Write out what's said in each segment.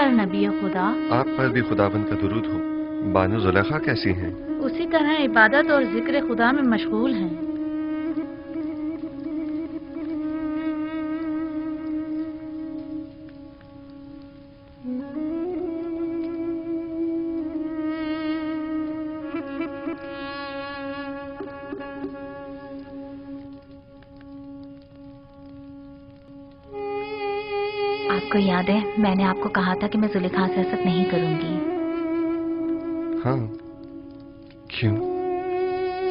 पर नबी खुदा। आप पर भी खुदाबंद का दुरूद हो। बानो जुलेखा कैसी हैं? उसी तरह इबादत और जिक्र खुदा में मशगूल हैं। आपको याद है मैंने आपको कहा था कि मैं जुलेखा से हसद नहीं करूंगी। हाँ, क्यों?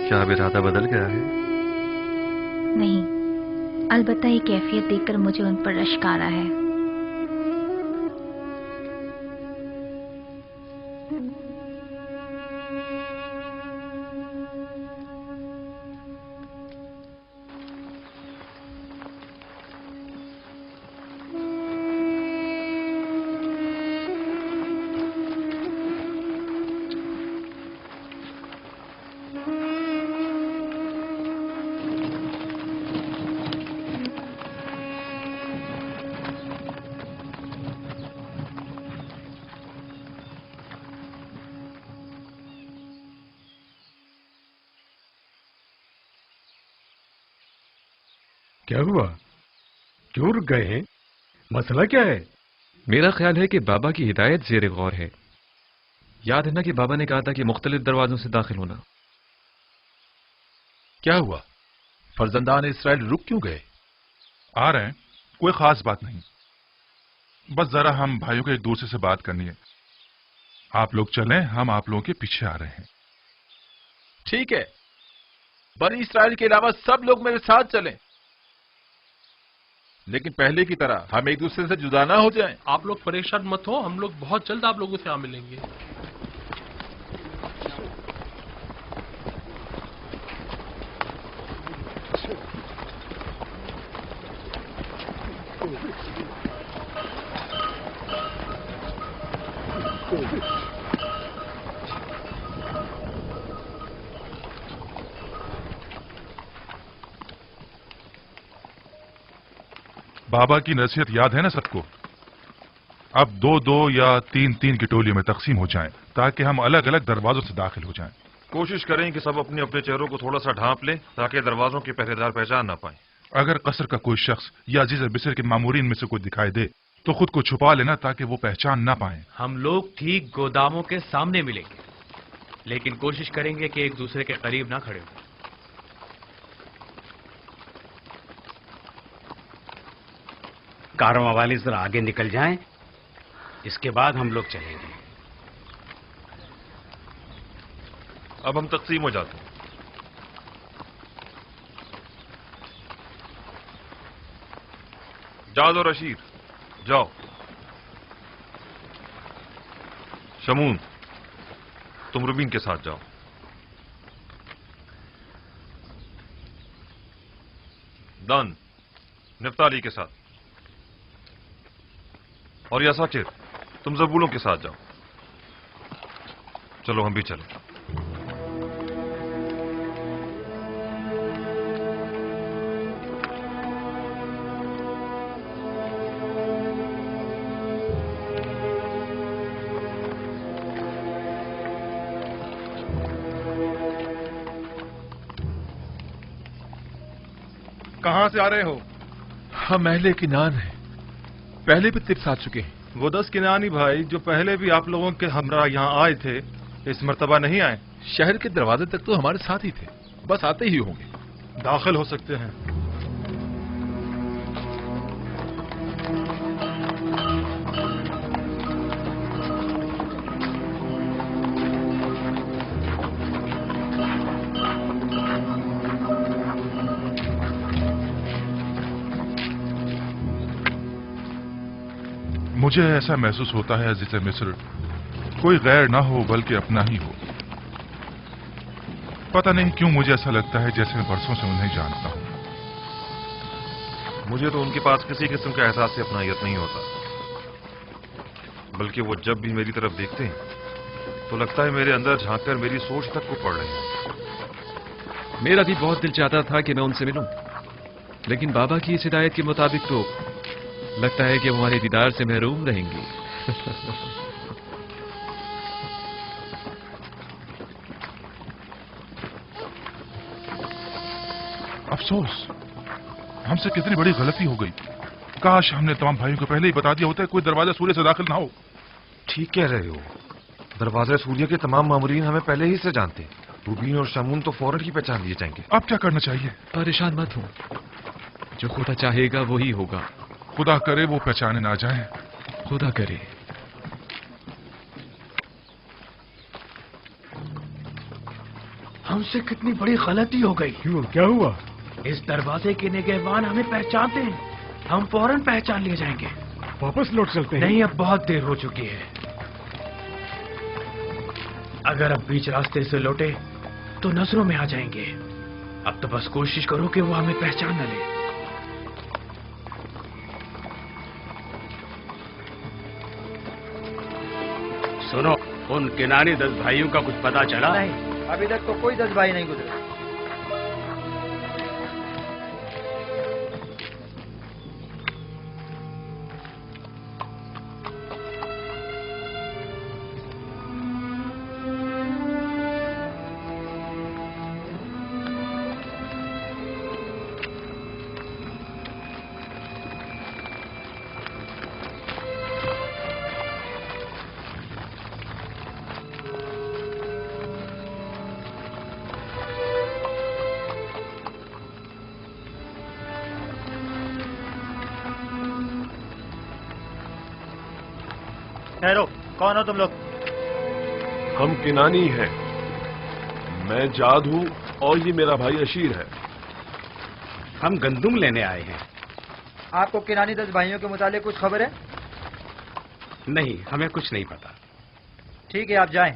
क्या अब इरादा बदल गया है? नहीं, अलबत्ता ये कैफियत देखकर मुझे उन पर रश्क आ रहा है। क्या हुआ? क्यों रुक गए हैं? मसला क्या है? मेरा ख्याल है कि बाबा की हिदायत ज़ेर गौर है। याद है ना कि बाबा ने कहा था कि मुख्तलिफ दरवाजों से दाखिल होना। क्या हुआ? फर्जंदान इसराइल रुक क्यों गए? आ रहे हैं, कोई खास बात नहीं, बस जरा हम भाइयों को एक दूसरे से बात करनी है। आप लोग चलें, हम आप लोगों के पीछे आ रहे हैं। ठीक है, बनी इसराइल के अलावा सब लोग मेरे साथ चलें, लेकिन पहले की तरह हम एक दूसरे से जुदा ना हो जाएं। आप लोग परेशान मत हो, हम लोग बहुत जल्द आप लोगों से आ मिलेंगे। बाबा की नसीहत याद है ना सबको? अब दो दो या तीन तीन की टोलियों में तकसीम हो जाएं, ताकि हम अलग अलग दरवाजों से दाखिल हो जाएं। कोशिश करें कि सब अपने अपने चेहरों को थोड़ा सा ढांप लें, ताकि दरवाजों के पहरेदार पहचान ना पाए। अगर कसर का कोई शख्स या अजीज बिसर के मामूरीन में से कोई दिखाई दे तो खुद को छुपा लेना, ताकि वो पहचान ना पाए। हम लोग ठीक गोदामों के सामने मिलेंगे, लेकिन कोशिश करेंगे कि एक दूसरे के करीब ना खड़े हो। कारवां वाले जरा आगे निकल जाएं, इसके बाद हम लोग चलेंगे। अब हम तकसीम हो जाते हैं। जाद और रशीद जाओ। शमून, तुम रुबीन के साथ जाओ। दान निफ्ताली के साथ, और यासाकिर तुम जबूलों के साथ जाओ। चलो हम भी चलें। कहां से आ रहे हो? हम अहले किनान हैं, पहले भी तिब्स आ चुके हैं। वो 10 किनानी भाई जो पहले भी आप लोगों के हमरा यहाँ आए थे, इस मर्तबा नहीं आए। शहर के दरवाजे तक तो हमारे साथ ही थे, बस आते ही होंगे। दाखिल हो सकते हैं। मुझे ऐसा महसूस होता है अज़ीज़ मिस्र, कोई गैर ना हो बल्कि अपना ही हो। पता नहीं क्यों मुझे ऐसा लगता है जैसे मैं बरसों से उन्हें जानता हूं। मुझे तो उनके पास किसी किस्म का एहसास अपनायत नहीं होता, बल्कि वो जब भी मेरी तरफ देखते हैं तो लगता है मेरे अंदर झांककर मेरी सोच तक को पढ़ रहे हैं। मेरा भी बहुत दिल चाहता था कि मैं उनसे मिलूं, लेकिन बाबा की इस हिदायत के मुताबिक तो लगता है कि वो हमारे दीदार से महरूम रहेंगे। अफसोस, हमसे कितनी बड़ी गलती हो गई। काश हमने तमाम भाइयों को पहले ही बता दिया होता है कोई दरवाजा सूर्य से दाखिल ना हो। ठीक कह रहे हो, दरवाजा सूर्य के तमाम मामूरीन हमें पहले ही से जानते। रूबीन और शामून तो फौरन ही पहचान लिए जाएंगे। अब क्या करना चाहिए? परेशान मत हो, जो खुदा चाहेगा वही होगा। खुदा करे वो पहचाने ना जाए। खुदा करे। हमसे कितनी बड़ी गलती हो गई। क्यों, क्या हुआ? इस दरवाजे के निगहबान हमें पहचानते हैं, हम फौरन पहचान लिए जाएंगे। वापस लौट चलते हैं। नहीं, अब बहुत देर हो चुकी है। अगर अब बीच रास्ते से लौटे तो नजरों में आ जाएंगे। अब तो बस कोशिश करो कि वो हमें पहचान न ले। सुनो, उन किनारी 10 भाइयों का कुछ पता चला? नहीं, अभी तक तो कोई 10 भाई नहीं गुजरे। ठहरो, कौन हो तुम लोग? हम किनानी हैं। मैं जाद हूं और ये मेरा भाई अशीर है। हम गंदुम लेने आए हैं। आपको किनानी 10 भाइयों के मुतालिक कुछ खबर है? नहीं, हमें कुछ नहीं पता। ठीक है, आप जाएं।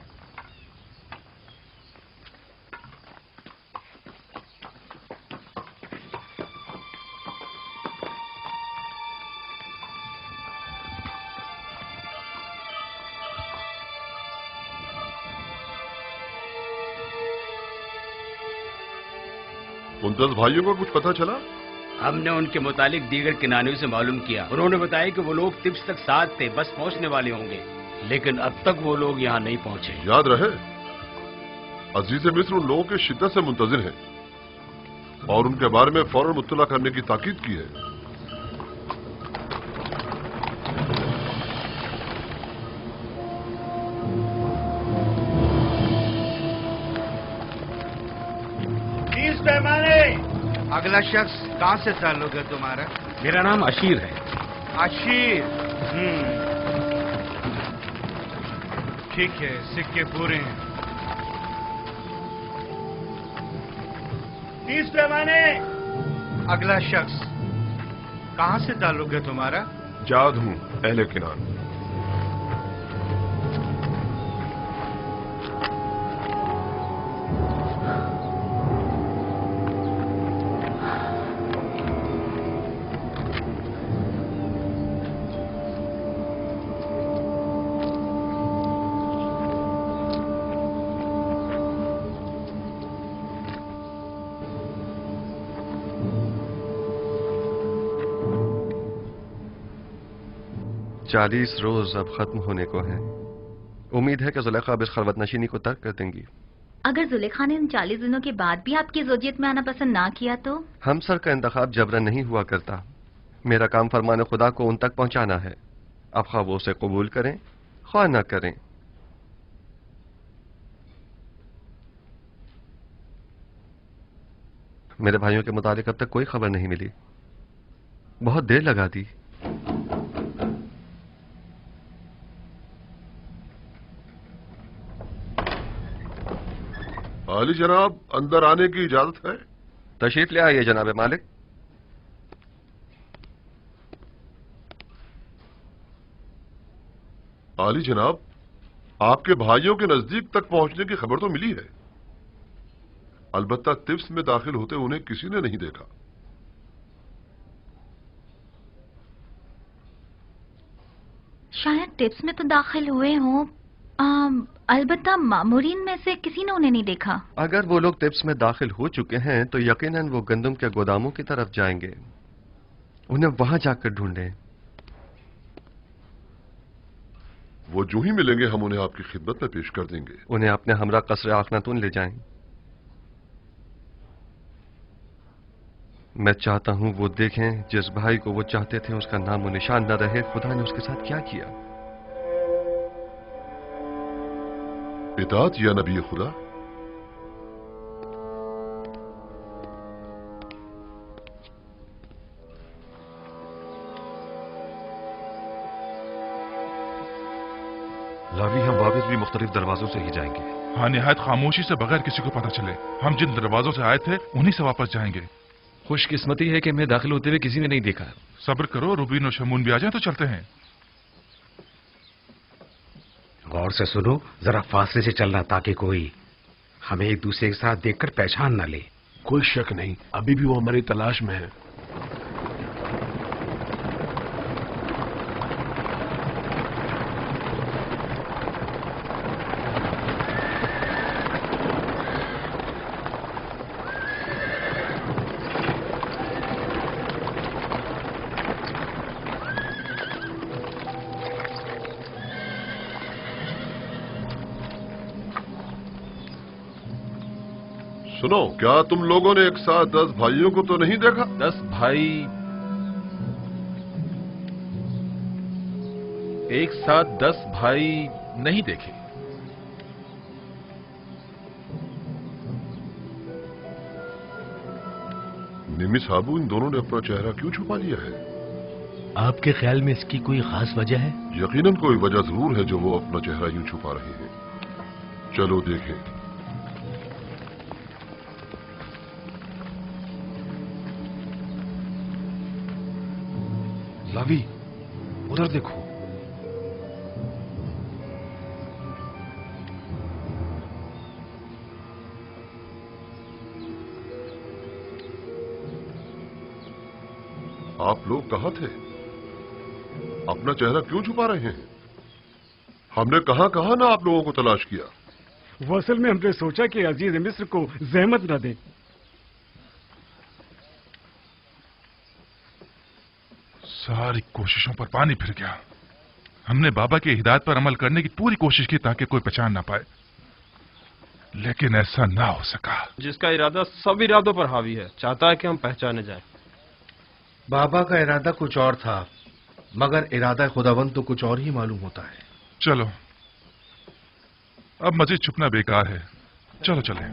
उन 10 भाइयों को कुछ पता चला? हमने उनके मुतालिक दीगर किनानियों से मालूम किया। उन्होंने बताया कि वो लोग तिब्स तक साथ थे, बस पहुंचने वाले होंगे, लेकिन अब तक वो लोग यहाँ नहीं पहुंचे। याद रहे, अजीज मिस्र उन लोगों के शिद्दत से मुंतजिर हैं और उनके बारे में फौरन मुत्तला करने की ताकीद की है। अगला शख्स कहाँ से ताल्लुक है तुम्हारा? मेरा नाम अशीर है। अशीर? ठीक है, सिक्के पूरे हैं। 30 पैमाने। अगला शख्स कहाँ से ताल्लुक है तुम्हारा? जाद हूं, अहले किनान। चालीस रोज अब खत्म होने को हैं। उम्मीद है कि जुलेखा अब इस खलवत नशीनी को तर्क कर देंगी। अगर जुलेखा ने उन 40 दिनों के बाद भी आपकी ज़ौजियत में आना पसंद ना किया तो? हमसर का इंतखाब जबरन नहीं हुआ करता। मेरा काम फरमान खुदा को उन तक पहुंचाना है। अब ख्वाह वो उसे कबूल करें ख्वाह न करें। मेरे भाइयों के मुतालिक अब तक कोई खबर नहीं मिली। बहुत देर लगा दी। आली जनाब, अंदर आने की इजाजत है? तशरीफ ले आइए जनाब मालिक। आली जनाब, आपके भाइयों के नजदीक तक पहुंचने की खबर तो मिली है, अलबत्ता तिब्स में दाखिल होते उन्हें किसी ने नहीं देखा। शायद टिप्स में तो दाखिल हुए हों, अलबत्ता मामूरीन में से किसी ने उन्हें नहीं देखा। अगर वो लोग टिप्स में दाखिल हो चुके हैं तो यकीनन वो गंदम के गोदामों की तरफ जाएंगे। उन्हें वहां जाकर ढूंढें। वो जो ही मिलेंगे हम उन्हें आपकी खिदमत में पेश कर देंगे। उन्हें अपने हमरा कसर आखनातून ले जाएं। मैं चाहता हूं वो देखें जिस भाई को वो चाहते थे उसका नाम और निशान न रहे। खुदा ने उसके साथ क्या किया। इताअत या नबी खुदा। लावी, हम वापस भी मुख्तलिफ दरवाजों से ही जाएंगे। हाँ, निहायत खामोशी से, बगैर किसी को पता चले। हम जिन दरवाजों से आए थे उन्हीं से वापस जाएंगे। खुशकिस्मती है कि मैं दाखिल होते हुए किसी ने नहीं देखा। सब्र करो, रुबीन और शमून भी आ जाए तो चलते हैं। गौर से सुनो, जरा फासले से चलना ताकि कोई हमें एक दूसरे के साथ देखकर पहचान न ले। कोई शक नहीं, अभी भी वो हमारी तलाश में है। सुनो, क्या तुम लोगों ने एक साथ 10 भाइयों को तो नहीं देखा? 10 भाई एक साथ 10 भाई नहीं देखे। निमी साहबू, इन दोनों ने अपना चेहरा क्यों छुपा लिया है? आपके ख्याल में इसकी कोई खास वजह है? यकीनन कोई वजह जरूर है जो वो अपना चेहरा यूं छुपा रहे हैं। चलो देखें। लावी, उधर देखो। आप लोग कहाँ थे? अपना चेहरा क्यों छुपा रहे हैं? हमने कहां कहां ना आप लोगों को तलाश किया। वो असल में हमने सोचा कि अजीज मिस्र को जहमत न दें। सारी कोशिशों पर पानी फिर गया। हमने बाबा की हिदायत पर अमल करने की पूरी कोशिश की ताकि कोई पहचान ना पाए, लेकिन ऐसा ना हो सका। जिसका इरादा सब इरादों पर हावी है, चाहता है कि हम पहचाने जाएं। बाबा का इरादा कुछ और था, मगर इरादा खुदावंद तो कुछ और ही मालूम होता है। चलो, अब मजीद छुपना बेकार है। चलो चलें।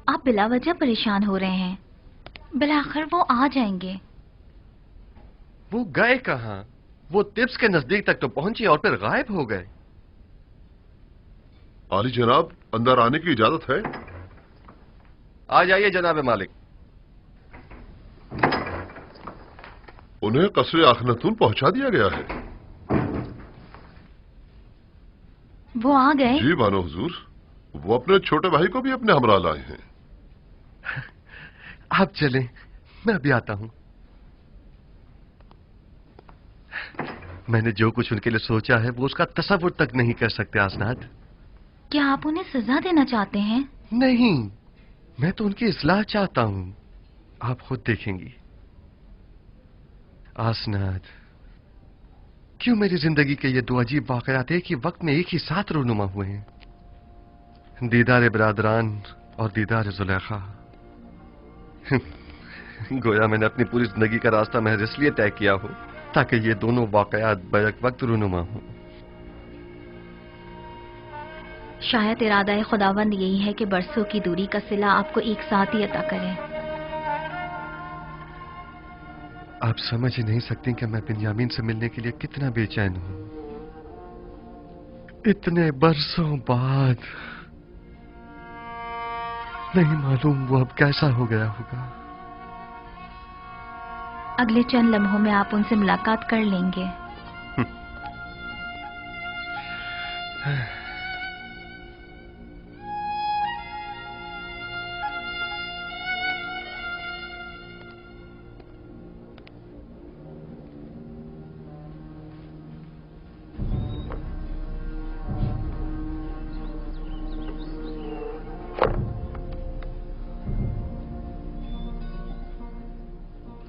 आप बिला वजह परेशान हो रहे हैं। बिलाखिर वो आ जाएंगे। वो गए कहां? वो तिब्स के नजदीक तक तो पहुंचे और फिर गायब हो गए। आली जनाब, अंदर आने की इजाजत है? आ जाइए जनाब मालिक। उन्हें कसरे आखनतून पहुंचा दिया गया है। वो आ गए? जी बानो हुजूर, वो अपने छोटे भाई को भी अपने हमरा लाए हैं। आप चलें, मैं अभी आता हूं। मैंने जो कुछ उनके लिए सोचा है वो उसका तसव्वुर तक नहीं कर सकते आसनाद। क्या आप उन्हें सजा देना चाहते हैं? नहीं, मैं तो उनकी इस्लाह चाहता हूं। आप खुद देखेंगी। आसनाद, क्यों मेरी जिंदगी के ये दो अजीब वाकयात एक ही वक्त में एक ही साथ रूनुमा हुए हैं? दीदार बरादरान और दीदार जुलेखा। गोया मैंने अपनी पूरी जिंदगी का रास्ता महज इसलिए तय किया हो ताकि ये दोनों वाकयात बैक वक्त रूनुमा हों। शायद इरादा खुदावंद यही है कि बरसों की दूरी का सिला आपको एक साथ ही अता करें। आप समझ ही नहीं सकती कि मैं बिन्यामीन से मिलने के लिए कितना बेचैन हूं। इतने बरसों बाद। नहीं मालूम वो अब कैसा हो गया होगा। अगले चंद लम्हों में आप उनसे मुलाकात कर लेंगे।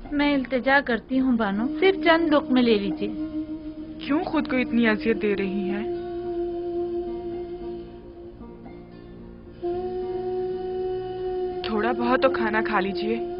मैं इल्तिजा करती हूँ बानो, सिर्फ चंद लुक़्मे ले लीजिए। क्यों खुद को इतनी अजियत दे रही हैं? थोड़ा बहुत तो खाना खा लीजिए।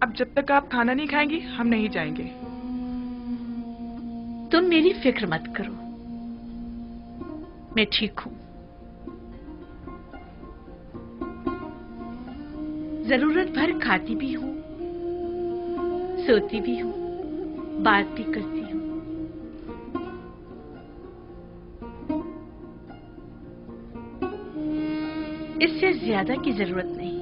अब जब तक आप खाना नहीं खाएंगी हम नहीं जाएंगे। तुम मेरी फिक्र मत करो, मैं ठीक हूं। जरूरत भर खाती भी हूं, सोती भी हूं, बात भी करती हूं। इससे ज्यादा की जरूरत नहीं।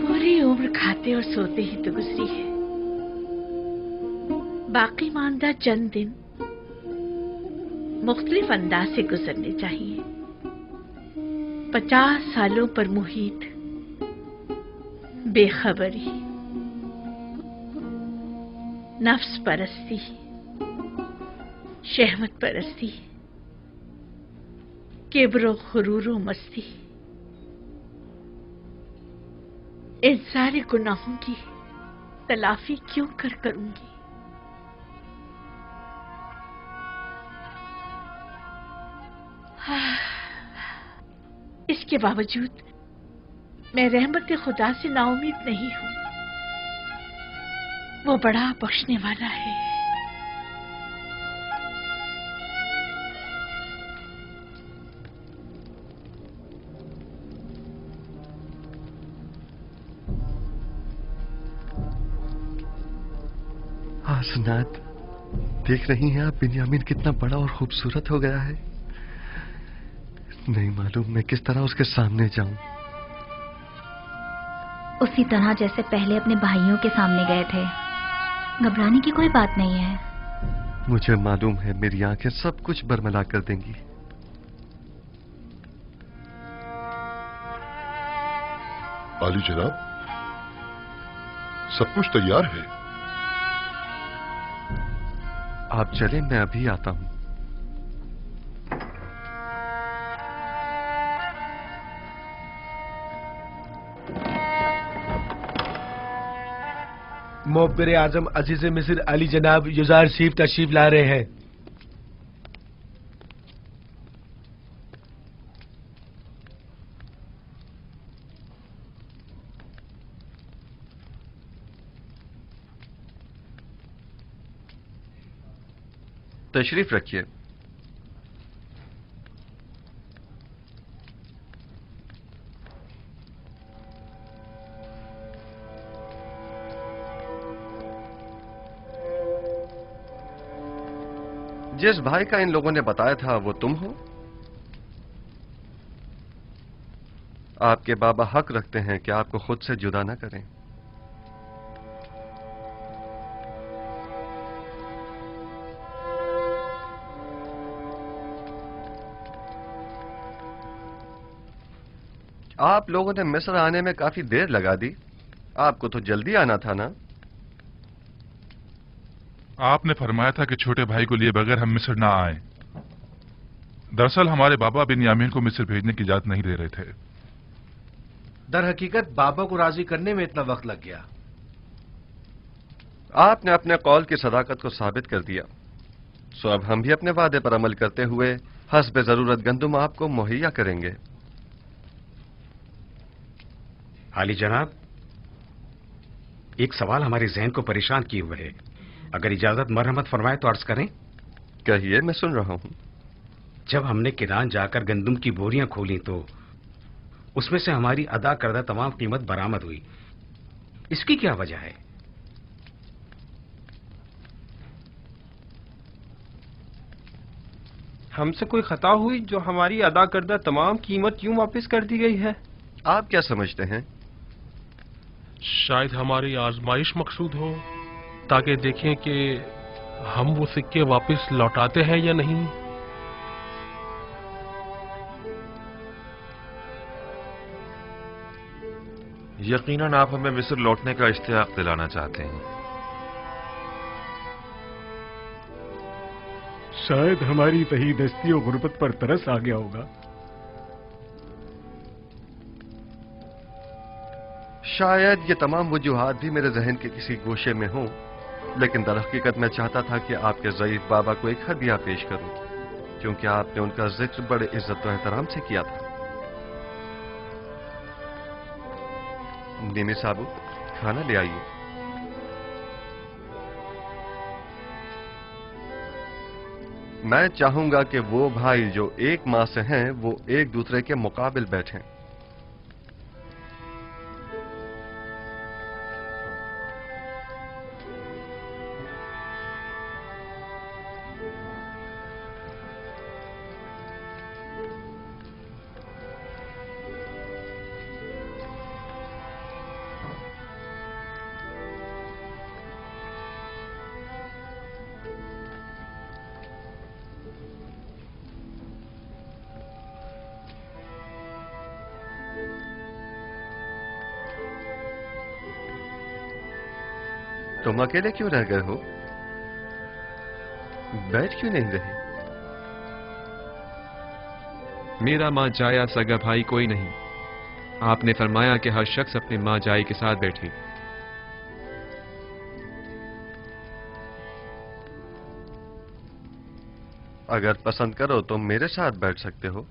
पूरी उम्र खाते और सोते ही तो गुजरी है। बाकी मानदा चंद दिन मुख्तलिफ अंदाज से गुजरने चाहिए। 50 सालों पर मुहित बेखबरी, नफ्स परस्ती, शहवत परस्ती, किब्र खुरूर मस्ती, इन सारे गुनाहों की तलाफी क्यों करूंगी? इसके बावजूद मैं रहमत खुदा से नाउमीद नहीं हूं। वो बड़ा बख्शने वाला है। हसनात, देख रही हैं आप बिन्यामीन कितना बड़ा और खूबसूरत हो गया है। नहीं मालूम मैं किस तरह उसके सामने जाऊं। उसी तरह जैसे पहले अपने भाइयों के सामने गए थे। घबराने की कोई बात नहीं है। मुझे मालूम है मेरी आंखें सब कुछ बरमला कर देंगी। आली जनाब, सब कुछ तैयार है। आप चलें, मैं अभी आता हूं। मोहब्बर आजम अजीज मिस्र अली जनाब युजार शरीफ तशरीफ ला रहे हैं। तशरीफ रखिए। जिस भाई का इन लोगों ने बताया था वो तुम हो? आपके बाबा हक रखते हैं कि आपको खुद से जुदा न करें। आप लोगों ने मिस्र आने में काफी देर लगा दी। आपको तो जल्दी आना था ना? आपने फरमाया था कि छोटे भाई को लिए बगैर हम मिस्र ना आए। दरअसल हमारे बाबा बिन्यामीन को मिस्र भेजने की इजाजत नहीं दे रहे थे। दर हकीकत बाबा को राजी करने में इतना वक्त लग गया। आपने अपने कौल की सदाकत को साबित कर दिया, सो अब हम भी अपने वादे पर अमल करते हुए हस्ब जरूरत गंदुम आपको मुहैया करेंगे। आली जनाब, एक सवाल हमारे जहन को परेशान किए हुए है। अगर इजाजत मरहमत फरमाए तो अर्ज करें। कहिए, मैं सुन रहा हूं। जब हमने किरान जाकर गंदुम की बोरियां खोली तो उसमें से हमारी अदा करदा तमाम कीमत बरामद हुई। इसकी क्या वजह है? हमसे कोई खता हुई जो हमारी अदा करदा तमाम कीमत यूं वापस कर दी गई है? आप क्या समझते हैं? शायद हमारी आजमाइश मकसूद हो, ताकि देखें कि हम वो सिक्के वापस लौटाते हैं या नहीं। यकीनन आप हमें मिस्र लौटने का इश्तियाक दिलाना चाहते हैं। शायद हमारी तहीदस्ती और गुर्बत पर तरस आ गया होगा। शायद ये तमाम वजूहात भी मेरे जहन के किसी गोशे में हों, लेकिन दरहकीकत मैं चाहता था कि आपके ज़ईफ बाबा को एक हदिया पेश करूं, क्योंकि आपने उनका जिक्र बड़े इज्जत और एहतराम से किया था। निमी साबू, खाना ले आइए। मैं चाहूंगा कि वो भाई जो एक मां से हैं, वो एक दूसरे के मुकाबिल बैठें। तुम अकेले क्यों रह गए हो? बैठ क्यों नहीं रहे? मेरा मां जाया सगा भाई कोई नहीं। आपने फरमाया कि हर शख्स अपने मां जाई के साथ बैठे। अगर पसंद करो तो मेरे साथ बैठ सकते हो।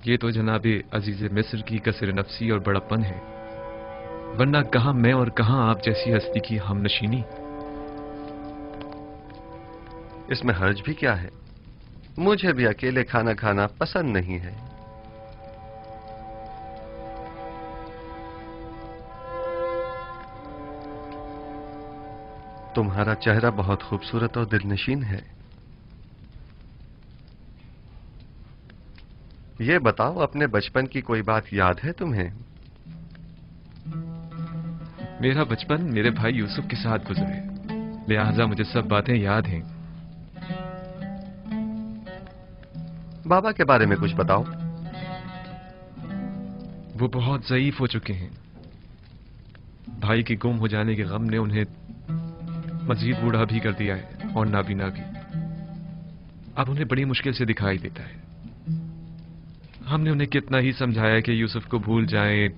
ये तो जनाबे अजीज मिस्र की कसर नफसी और बड़प्पन है, वरना कहां मैं और कहां आप जैसी हस्ती की हमनशीनी। इसमें हर्ज भी क्या है? मुझे भी अकेले खाना खाना पसंद नहीं है। तुम्हारा चेहरा बहुत खूबसूरत और दिलनशीन है। ये बताओ, अपने बचपन की कोई बात याद है तुम्हें? मेरा बचपन मेरे भाई यूसुफ के साथ गुजरे, लिहाजा मुझे सब बातें याद हैं। बाबा के बारे में कुछ बताओ। वो बहुत ज़ईफ हो चुके हैं। भाई के गुम हो जाने के गम ने उन्हें मजीद बूढ़ा भी कर दिया है और नाबीना भी। अब उन्हें बड़ी मुश्किल से दिखाई देता है। हमने उन्हें कितना ही समझाया कि यूसुफ को भूल जाएं,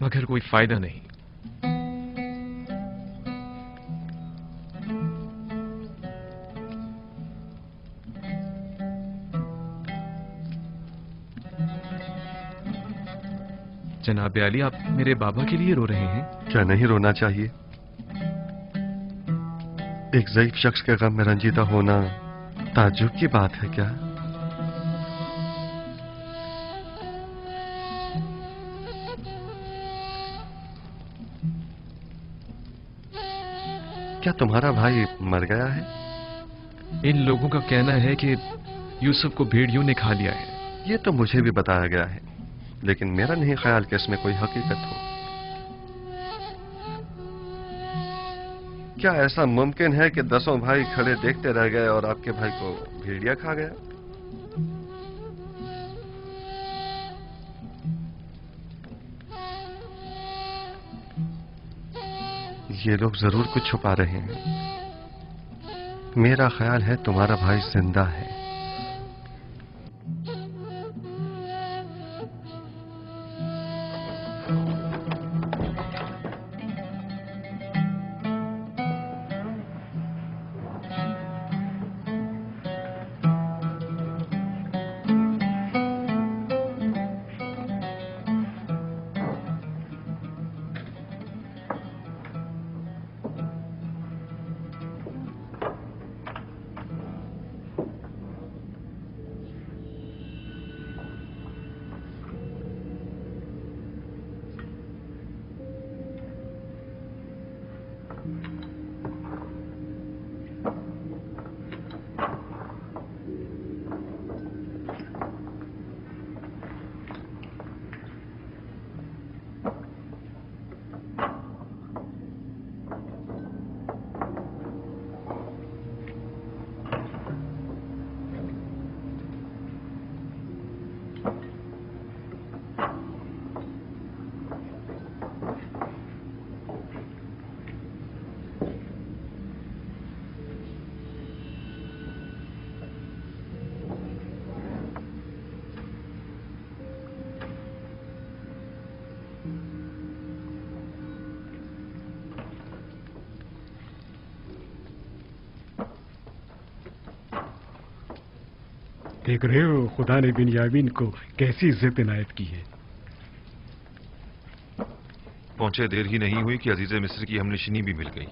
मगर कोई फायदा नहीं। जनाब अली, आप मेरे बाबा के लिए रो रहे हैं? क्या नहीं रोना चाहिए? एक ज़ईफ शख्स के गम में रंजीदा होना ताज्जुब की बात है क्या? क्या तुम्हारा भाई मर गया है? इन लोगों का कहना है कि यूसुफ को भेड़ियों ने खा लिया है। ये तो मुझे भी बताया गया है, लेकिन मेरा नहीं ख्याल कि इसमें कोई हकीकत हो। क्या ऐसा मुमकिन है कि 10 भाई खड़े देखते रह गए और आपके भाई को भेड़िया खा गया? ये लोग जरूर कुछ छुपा रहे हैं। मेरा ख्याल है तुम्हारा भाई जिंदा है। देख रहे हो खुदा ने बिन्यामीन को कैसी इज्जत इनायत की है। पहुंचे देर ही नहीं हुई कि अजीज मिस्र की हमनशिनी भी मिल गई।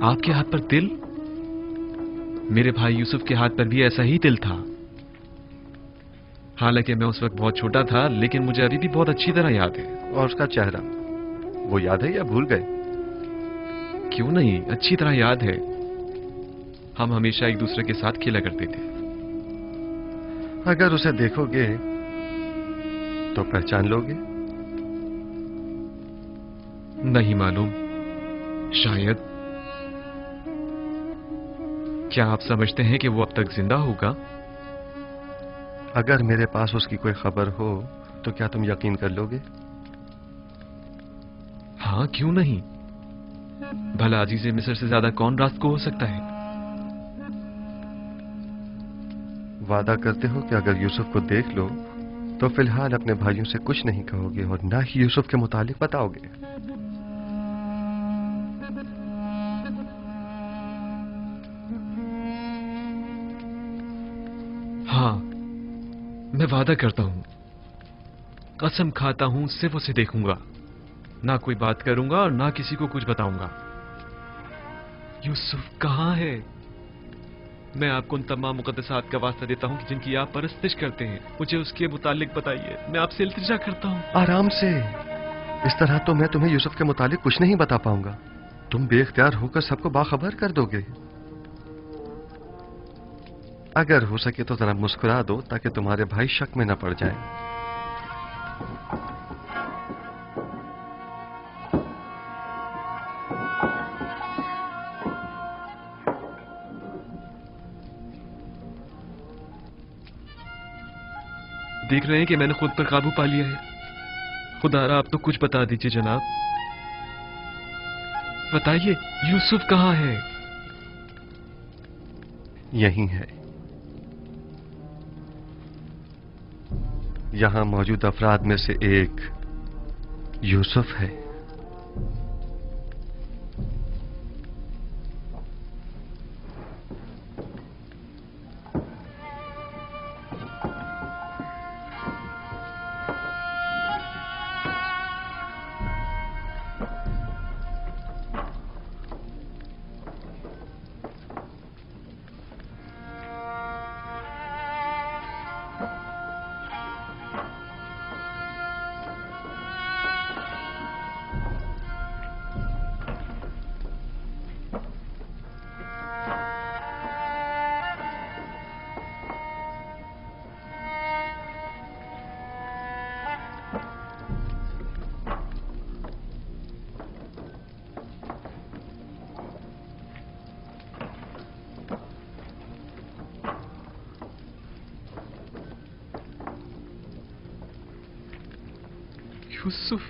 आपके हाथ पर तिल? मेरे भाई यूसुफ के हाथ पर भी ऐसा ही तिल था। हालांकि मैं उस वक्त बहुत छोटा था, लेकिन मुझे अभी भी बहुत अच्छी तरह याद है। और उसका चेहरा वो याद है या भूल गए? क्यों नहीं, अच्छी तरह याद है। हम हमेशा एक दूसरे के साथ खेला करते थे। अगर उसे देखोगे तो पहचान लोगे? नहीं मालूम, शायद। क्या आप समझते हैं कि वो अब तक जिंदा होगा? अगर मेरे पास उसकी कोई खबर हो तो क्या तुम यकीन कर लोगे? हाँ, क्यों नहीं। भला अजीज़े मिस्र से ज्यादा कौन रास्त को हो सकता है? वादा करते हो कि अगर यूसुफ को देख लो तो फिलहाल अपने भाइयों से कुछ नहीं कहोगे और ना ही यूसुफ के मुतालिक बताओगे? हाँ, मैं वादा करता हूं, कसम खाता हूं, सिर्फ उसे देखूंगा, ना कोई बात करूंगा और ना किसी को कुछ बताऊंगा। यूसुफ कहां है? मैं आपको उन तमाम मुकद्दसात का वास्ता देता हूं कि जिनकी आप परस्तिश करते हैं, मुझे उसके मुतालिक बताइए। मैं आपसे इल्तिजा करता हूं। आराम से। इस तरह तो मैं तुम्हें यूसुफ के मुतालिक कुछ नहीं बता पाऊंगा। तुम बेख्तियार होकर सबको बाखबर कर दोगे। अगर हो सके तो जरा मुस्कुरा दो ताकि तुम्हारे भाई शक में न पड़ जाएं। देख रहे हैं कि मैंने खुद पर काबू पा लिया है। खुदारा आप तो कुछ बता दीजिए जनाब। बताइए, यूसुफ कहां है? यहीं है। यहां मौजूद अफराद में से एक यूसुफ है। यूसुफ,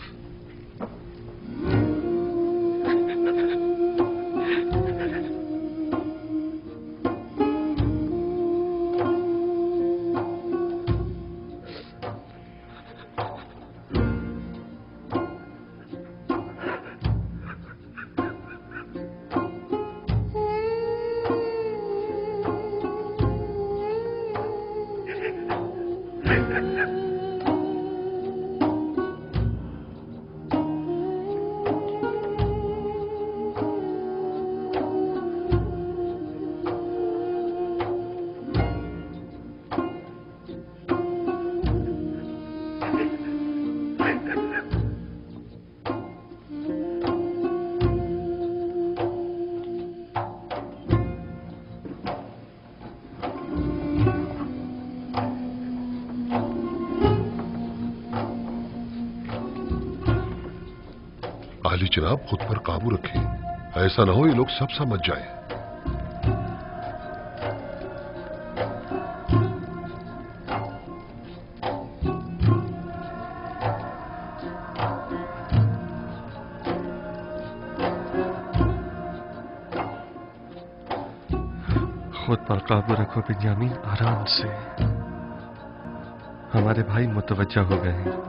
आली जनाब खुद पर काबू रखें, ऐसा ना हो ये लोग सब समझ जाएं। खुद पर काबू रखो बिन्यामीन, आराम से। हमारे भाई मुतवज्जा हो गए हैं।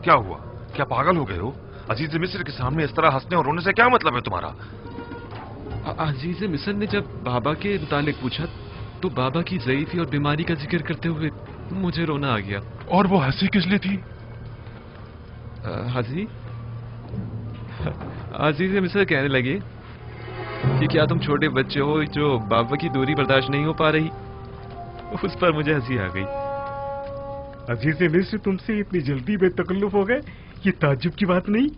क्या हुआ? क्या पागल हो गए हो? अजीज मिस्र के सामने इस तरह हंसने और रोने से क्या मतलब है तुम्हारा? अजीज मिस्र ने जब बाबा के मुतालिक पूछा तो बाबा की ज़ईफ़ी और बीमारी का जिक्र करते हुए मुझे रोना आ गया। और वो हंसी किस लिए थी? हंसी? अजीज मिस्र कहने लगे कि क्या तुम छोटे बच्चे हो जो बाबा की दूरी बर्दाश्त नहीं हो पा रही? उस पर मुझे हंसी आ गई। अजीज मिस्र तुमसे इतनी जल्दी बेतकल्लुफ हो गए, ये ताज्जुब की बात नहीं।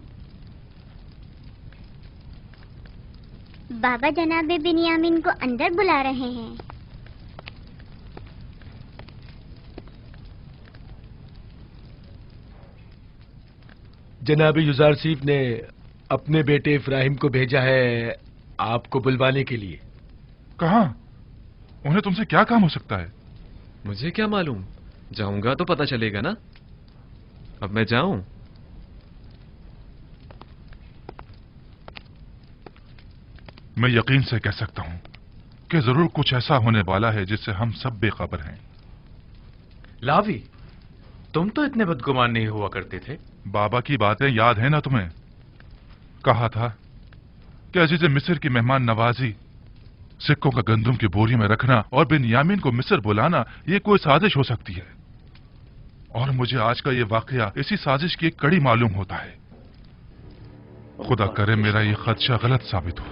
बाबा जनाब बिन्यामीन को अंदर बुला रहे हैं। जनाब युजारसीफ ने अपने बेटे इब्राहिम को भेजा है आपको बुलवाने के लिए। कहाँ? उन्हें तुमसे क्या काम हो सकता है? मुझे क्या मालूम, जाऊंगा तो पता चलेगा ना। अब मैं जाऊं? मैं यकीन से कह सकता हूं कि जरूर कुछ ऐसा होने वाला है जिससे हम सब बेखबर हैं। लावी, तुम तो इतने बदगुमान नहीं हुआ करते थे। बाबा की बातें याद है ना तुम्हें? कहा था कि अजीज मिस्र की मेहमान नवाजी, सिक्कों का गंदुम की बोरी में रखना और बिन्यामीन को मिस्र बुलाना ये कोई साजिश हो सकती है। और मुझे आज का ये वाकया इसी साजिश की एक कड़ी मालूम होता है। खुदा करे मेरा ये खदशा गलत साबित हो।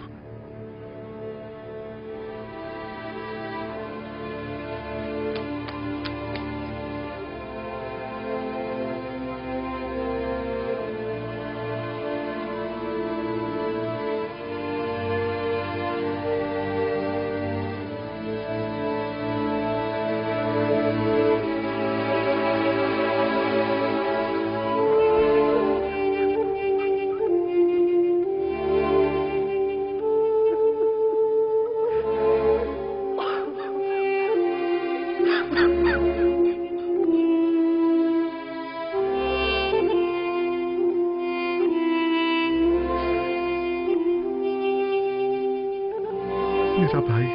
मेरा भाई,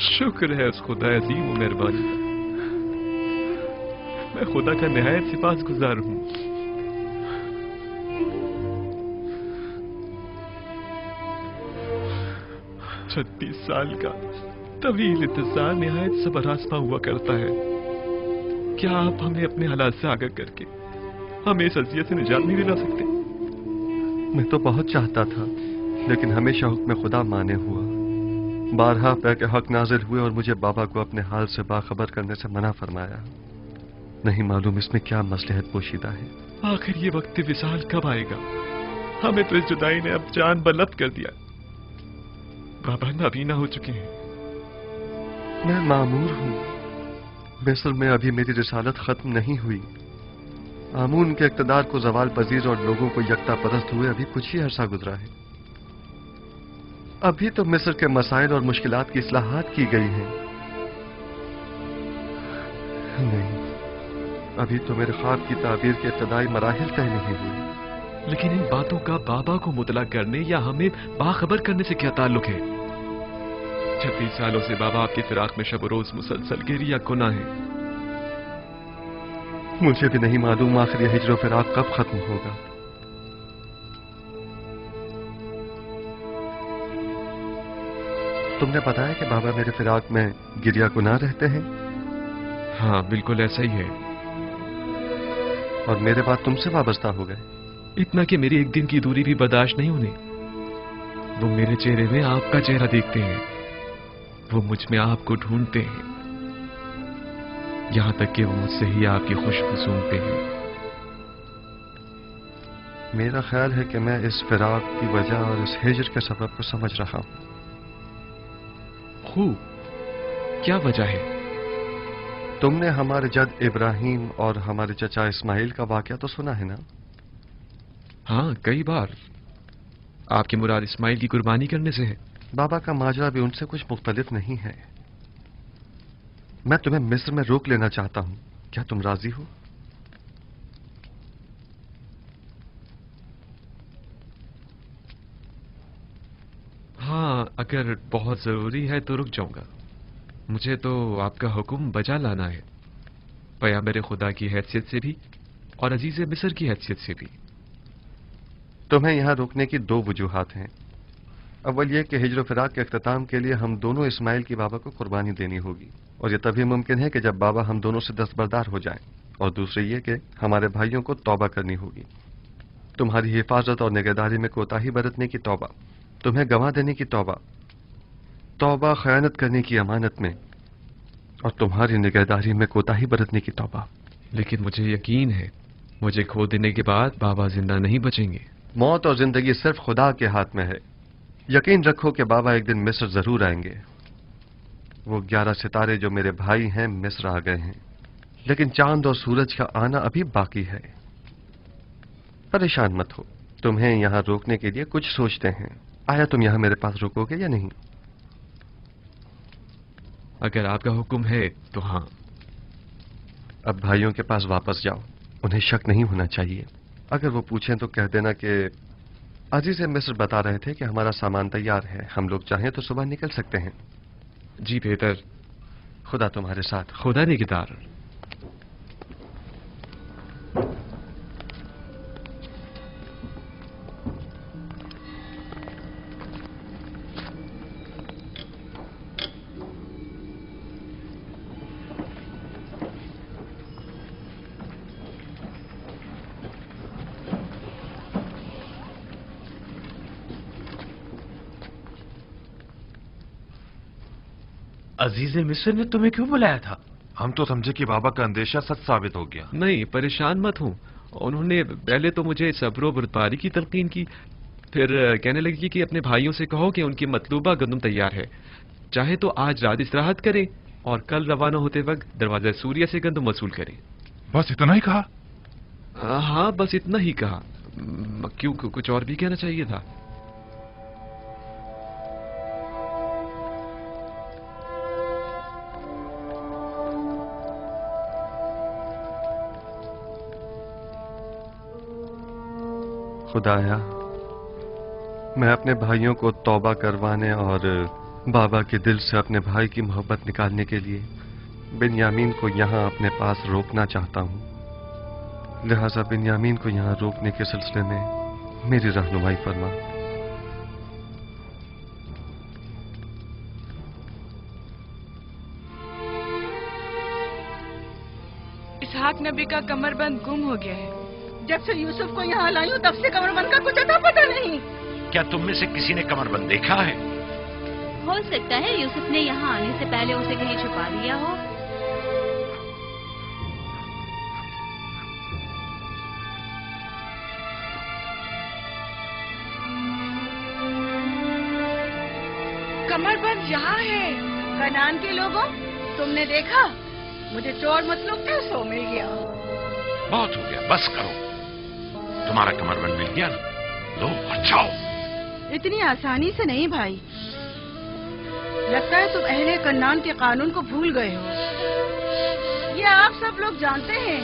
शुक्र है उस खुदा अजीम व मेहरबानी का। मैं खुदा का निहायत सिपासगुजार हूं। छत्तीस साल का तवील इंतजार निहायत सबरासमा हुआ करता है। क्या आप हमें अपने हालात से आगाह करके हमें इस अज़ियत से निजात नहीं दिला सकते? मैं तो बहुत चाहता था, लेकिन हमेशा हुक्म खुदा माने हुआ। बारहा पे के हक नाजिल हुए और मुझे बाबा को अपने हाल से बाखबर करने से मना फरमाया। नहीं मालूम इसमें क्या मसलहत पोशीदा है। आखिर ये वक्त विसाल कब आएगा? हमें तो इस जुदाई ने अब जान बलद कर दिया। बाबा नाबीना हो चुके हैं। मैं मामूर हूँ। मिस्र में अभी मेरी रिसालत खत्म नहीं हुई। आमून के इक़्तिदार को जवाल पजीर और लोगों को यकता परस्त हुए अभी कुछ ही अरसा गुजरा है। अभी तो मिस्र के मसाइल और मुश्किलात की इस्लाहात की गई हैं। नहीं, अभी तो मेरे ख्वाब की ताबीर के इब्तदाई मराहिल तय नहीं हुए। लेकिन इन बातों का बाबा को मुतला करने या हमें बाखबर करने से क्या ताल्लुक है? 36 सालों से बाबा आपके फिराक में शब रोज मुसलसल गिरिया गुनाह है। मुझे भी नहीं मालूम आखिर यह हिज्र फिराक कब खत्म होगा। तुमने बताया कि बाबा मेरे फिराक में गिरिया गुनाह रहते हैं? हाँ, बिल्कुल ऐसा ही है। और मेरे बाद तुमसे वाबस्ता हो गए। इतना कि मेरी एक दिन की दूरी भी बर्दाश्त नहीं होने। वो मेरे चेहरे में आपका चेहरा देखते हैं, वो मुझ में आपको ढूंढते हैं, यहां तक कि वो मुझसे ही आपकी खुशबू सूंघते हैं। मेरा ख्याल है कि मैं इस फिराक की वजह और इस हिजर के सबब को समझ रहा हूं। खूब, क्या वजह है? तुमने हमारे जद इब्राहिम और हमारे चचा इस्माइल का वाकया तो सुना है ना? हाँ, कई बार। आपकी मुराद इस्माइल की कुर्बानी करने से है? बाबा का माजरा भी उनसे कुछ मुख्तलिफ नहीं है। मैं तुम्हें मिस्र में रोक लेना चाहता हूं, क्या तुम राजी हो? हाँ, अगर बहुत जरूरी है तो रुक जाऊंगा। मुझे तो आपका हुक्म बजा लाना है, पैगंबर खुदा की हैसियत से भी और अजीज मिस्र की हैसियत से भी। तुम्हें यहां रोकने की दो वजूहात हैं। अव्वल यह कि हिजर फिराक के अख्ताम के लिए हम दोनों इस्माइल की बाबा को कुर्बानी देनी होगी, और यह तभी मुमकिन है कि जब बाबा हम दोनों से दस्तबरदार हो जाएं। और दूसरी ये कि हमारे भाइयों को तौबा करनी होगी। तुम्हारी हिफाजत और निगहदारी में कोताही बरतने की तौबा, तुम्हें गंवा देने की तौबा, तौबा खयानत करने की अमानत में, और तुम्हारी निगहदारी में कोताही बरतने की तौबा। लेकिन मुझे यकीन है, मुझे खो देने के बाद बाबा जिंदा नहीं बचेंगे। मौत और जिंदगी सिर्फ खुदा के हाथ में है। यकीन रखो कि बाबा एक दिन मिस्र जरूर आएंगे। वो 11 सितारे जो मेरे भाई हैं मिस्र आ गए हैं, लेकिन चांद और सूरज का आना अभी बाकी है। परेशान मत हो, तुम्हें यहां रोकने के लिए कुछ सोचते हैं। आया तुम यहां मेरे पास रुकोगे या नहीं? अगर आपका हुक्म है तो हाँ। अब भाइयों के पास वापस जाओ, उन्हें शक नहीं होना चाहिए। अगर वो पूछें तो कह देना कि अजीज मिस्र बता रहे थे कि हमारा सामान तैयार है, हम लोग चाहें तो सुबह निकल सकते हैं। जी बेहतर। खुदा तुम्हारे साथ। खुदा निगहदार। अजीज मिस्र ने तुम्हें क्यों बुलाया था? हम तो समझे कि बाबा का अंदेशा सच साबित हो गया। नहीं, परेशान मत हो। उन्होंने पहले तो मुझे सब्र बर्दारी की तलकीन की, फिर कहने लगी कि अपने भाइयों से कहो कि उनकी मतलूबा गंदम तैयार है, चाहे तो आज रात इस्तिराहत करें और कल रवाना होते वक्त दरवाजा सूर्य से गंदम वसूल करें। बस इतना ही कहा? हाँ, बस इतना ही कहा। क्यों, कुछ और भी कहना चाहिए था? खुदाया, मैं अपने भाइयों को तौबा करवाने और बाबा के दिल से अपने भाई की मोहब्बत निकालने के लिए बिन्यामीन को यहां अपने पास रोकना चाहता हूं। लिहाजा बिन्यामीन को यहां रोकने के सिलसिले में मेरी रहनुमाई फरमा। इसहाक नबी का कमरबंद गुम हो गया है। जब से यूसुफ को यहाँ लाई हूँ तब से कमरबंद का कुछ अता पता नहीं। क्या तुम में से किसी ने कमरबंद देखा है? हो सकता है यूसुफ ने यहाँ आने से पहले उसे कहीं छुपा दिया हो। कमरबंद यहाँ है। कनान के लोगों, तुमने देखा? मुझे चोर मतलूब थे, सो मिल गया। बहुत हो गया, बस करो। तुम्हारा कमरबंद मिल गया ना, लो और जाओ। इतनी आसानी से नहीं भाई, लगता है तुम अहले कन्नान के कानून को भूल गए हो। ये आप सब लोग जानते हैं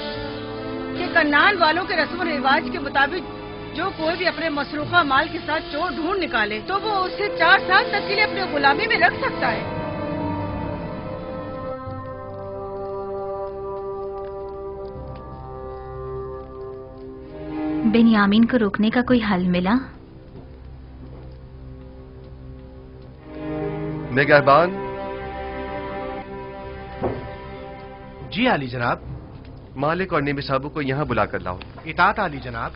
कि कन्नान वालों के रस्म रिवाज के मुताबिक जो कोई भी अपने मसरूखा माल के साथ चोर ढूंढ निकाले तो वो उससे 4 साल तक के लिए अपने गुलामी में रख सकता है। बिन्यामीन को रोकने का कोई हल मिला? निगहबान। जी आली जनाब। मालिक और नेमी साहबों को यहाँ बुलाकर लाओ। इताअत आली जनाब।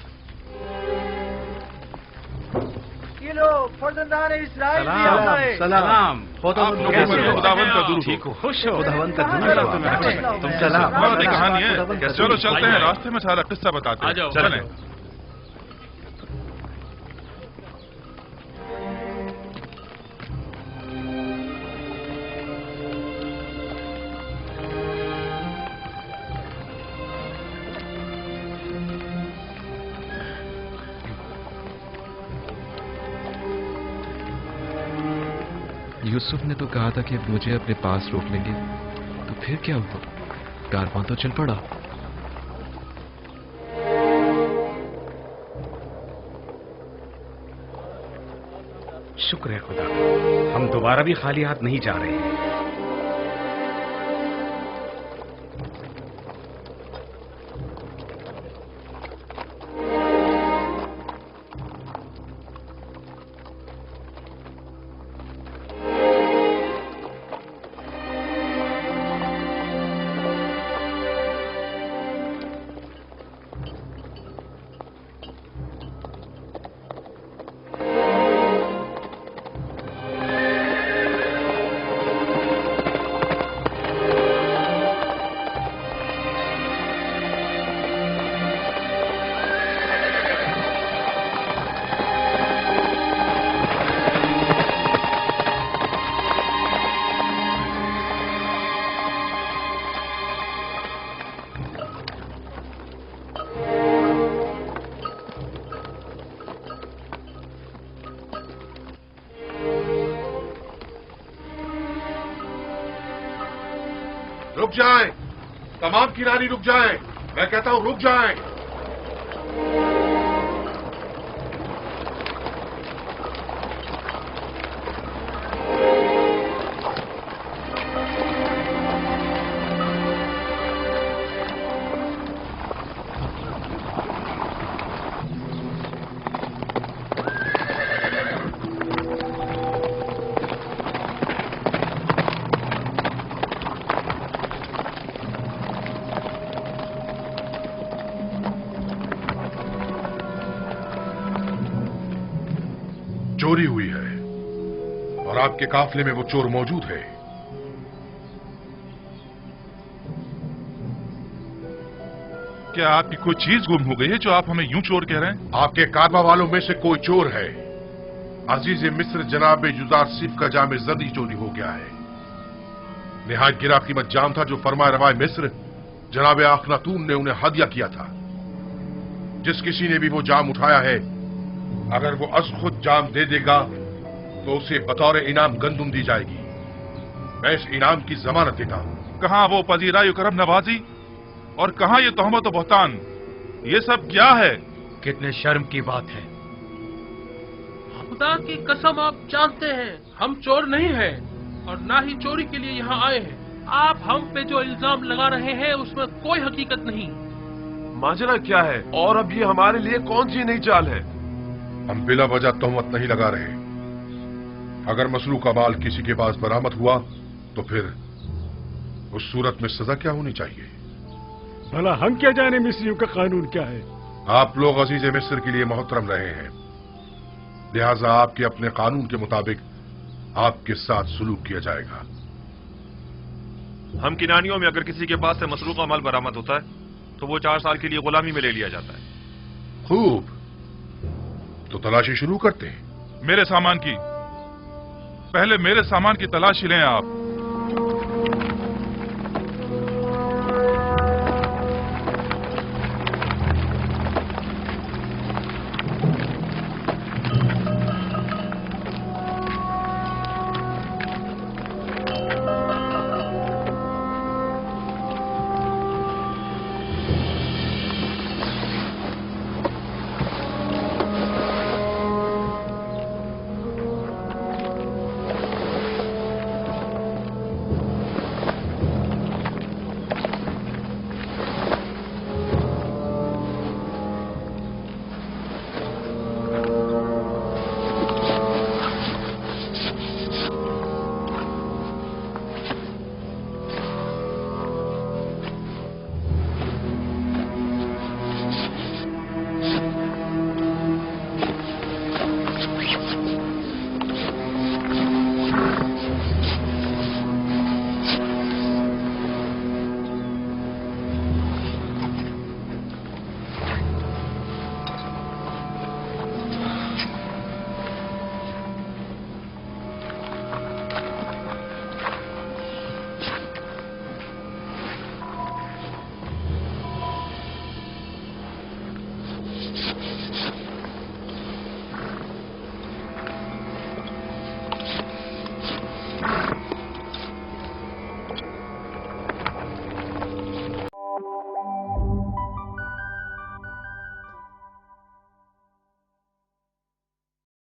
ये लो फर्जंदान इस्राइल भी सलाम, आ गए। सलाम। खुदावंद का दुरूद हो। ठीक हो, खुश हो। खुदावंद का दुरूद हो। तुम सलाम। बहुत कहानी है। चलो चलते हैं, रास्ते में सारा किस्सा बताते हैं। चलें। यूसुफ ने तो कहा था कि अब मुझे अपने पास रोक लेंगे, तो फिर क्या हुआ? कारवां तो चल पड़ा। शुक्र है खुदा, हम दोबारा भी खाली हाथ नहीं जा रहे हैं। रुक जाएं, तमाम किनारी रुक जाएं। मैं कहता हूं रुक जाएं। चोरी हुई है और आपके काफले में वो चोर मौजूद है। क्या आपकी कोई चीज गुम हो गई है जो आप हमें यूं चोर कह रहे हैं? आपके कारवा वालों में से कोई चोर है। अजीज मिस्र जनाब युजारसीफ का जाम जर्दी चोरी हो गया है। निहायत गिरा कीमत जाम था जो फरमाए रवाए मिस्र जनाब अखनातून ने उन्हें हदिया किया था। जिस किसी ने भी वो जाम उठाया है, अगर वो अज खुद जाम दे देगा तो उसे बतौर इनाम गंदुम दी जाएगी। मैं इस इनाम की जमानत देता हूं। कहां वो पजीराई करम नवाजी और कहां ये तोहमत और बहतान? ये सब क्या है? कितने शर्म की बात है। खुदा की कसम, आप जानते हैं हम चोर नहीं हैं और ना ही चोरी के लिए यहाँ आए हैं। आप हम पे जो इल्जाम लगा रहे हैं उसमें कोई हकीकत नहीं। माजरा क्या है और अब ये हमारे लिए कौन सी नई चाल है? हम बिला वजह तोहमत नहीं लगा रहे। अगर मसलू का माल किसी के पास बरामद हुआ तो फिर उस सूरत में सजा क्या होनी चाहिए? भला हम क्या जाने मिस्रियों का कानून क्या है? आप लोग अजीज मिस्र के लिए मोहतरम रहे हैं, लिहाजा आपके अपने कानून के मुताबिक आपके साथ सुलूक किया जाएगा। हम किनानियों में अगर किसी के पास से मसरूक का माल बरामद होता है तो वो 4 साल के लिए गुलामी में ले लिया जाता है। खूब, तो तलाशी शुरू करते हैं। मेरे सामान की, पहले मेरे सामान की तलाशी लें आप।